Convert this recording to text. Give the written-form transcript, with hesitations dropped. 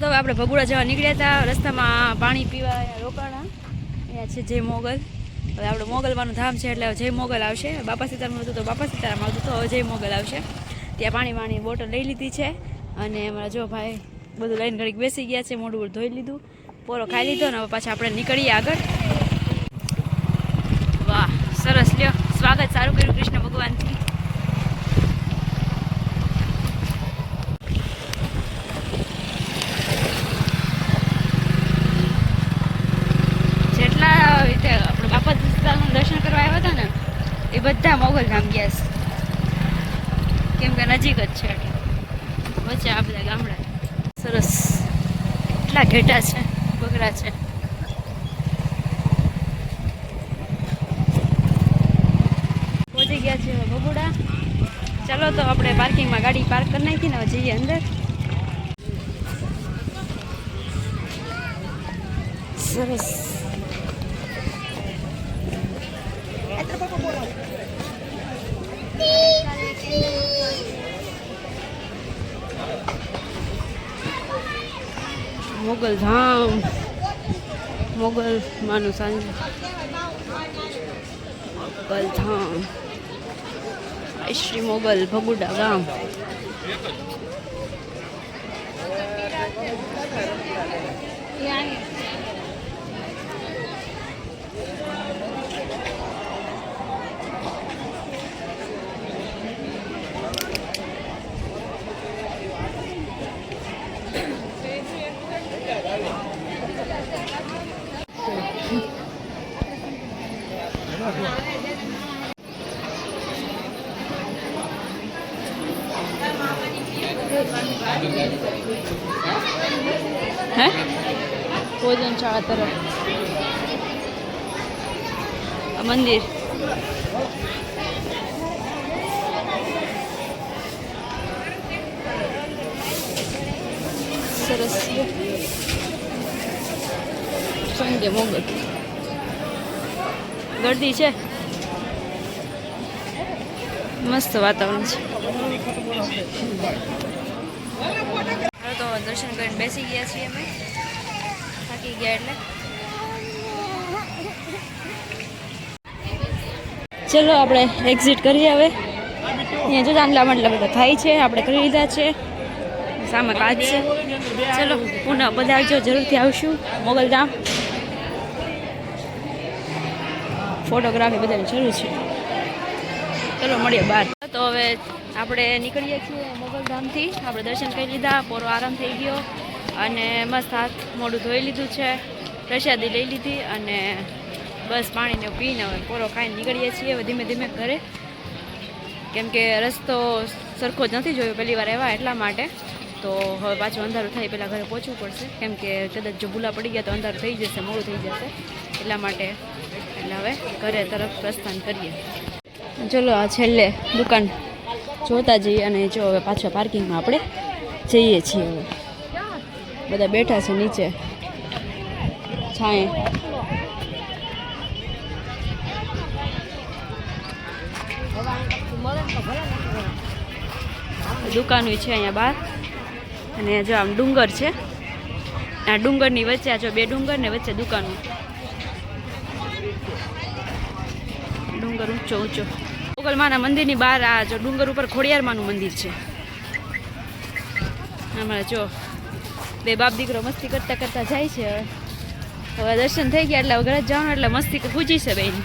તો હવે આપણે ભગુડા જવા નીકળ્યા હતા. રસ્તામાં પાણી પીવા રોકાણા. અહીંયા છે જય મોગલ. હવે આપણે મોગલવાનું ધામ છે એટલે જય મોગલ આવશે. બાપા સીતારામ હતું તો બાપા સીતારામ આવતું તો હવે જય મોગલ આવશે. ત્યાં પાણી બોટલ લઈ લીધી છે અને અમારા જો ભાઈ બધું લઈને ઘડીક બેસી ગયા છે. મોઢું ધોઈ લીધું, પોરો ખાઈ લીધો ને હવે પાછા આપણે નીકળીએ આગળ. વાહ સરસ, લ્યો સ્વાગત સારું કર્યું કૃષ્ણ ભગવાનથી. જેટલા આપણે બાપા સીતારામનું દર્શન કરવા આવ્યા હતા ને એ બધા મોગલ ધામ ગયા છે, કેમ કે નજીક જ છે વચ્ચે આ બધા ગામડા. સરસ, એટલા ઘેટા છે, બગડા છે. પહોંચી ગયા છે ભગુડા. ચાલો તો આપણે પાર્કિંગમાં ગાડી પાર્ક કરી નાખી ને જઈએ અંદર. સરસ, મોગલ ધામ, મોગલ માનું સાંજ, મોગલ ધામ, શ્રી મોગલ ભગુડા ગામ. હે ભોજન શાળા તરફ મંદિર. સરસ, સંજય મોગલ. ગરદી છે, મસ્ત વાતાવરણ છે. તો દર્શન કરીને બેસી ગયા છીએ અમે, થાકી ગયા એટલે. ચલો આપણે એક્ઝિટ કરીએ હવે. અહીંયા જો આટલા બધા થાય છે, આપણે કરી લીધા છે. સામે કાચ છે. ચલો પુનઃ પધારજો, જરૂરથી આવશું મોગલધામ. ફોટોગ્રાફી બધાની જરૂર છે. ચલો મળીએ બહાર. તો હવે આપણે નીકળીએ છીએ મોગલધામથી. આપણે દર્શન કરી લીધા, પોરો આરામ થઈ ગયો અને મસ્ત હાથ મોઢું ધોઈ લીધું છે, પ્રસાદી લઈ લીધી અને બસ પાણીને પીને હવે પોરો ખાઈને નીકળીએ છીએ હવે ધીમે ધીમે ઘરે. કેમ કે રસ્તો સરખો જ નથી જોયો પહેલી વાર આવ્યા એટલા માટે. તો હવે પાછું અંધારું થાય પહેલાં ઘરે પહોંચવું પડશે, કેમ કે કદાચ જો ભૂલા પડી ગયા તો અંધારું થઈ જશે, મોડું થઈ જશે એટલા માટે. એટલે હવે ઘરે તરફ પ્રસ્થાન કરીએ. ચલો આ છેલ્લે દુકાન જોતા જઈએ અને જો હવે પાછા પાર્કિંગમાં આપણે જઈએ છીએ. હવે બધા બેઠા છે નીચે છાંયે. દુકાનો છે અહીંયા બહાર અને જો આમ ડુંગર છે, આ ડુંગરની વચ્ચે આ જો બે ડુંગર ને વચ્ચે દુકાનો. ડુંગર ઊંચો ઊંચો. મોગલમાના મંદિરની બહાર આ જો ડુંગર ઉપર ખોડિયારમાંનું મંદિર છે. અમારે જો બે બાપ દીકરો મસ્તી કરતા કરતા જાય છે. હવે દર્શન થઈ ગયા એટલે ઘરે જવાનું એટલે મસ્તી પૂજી છે બેન.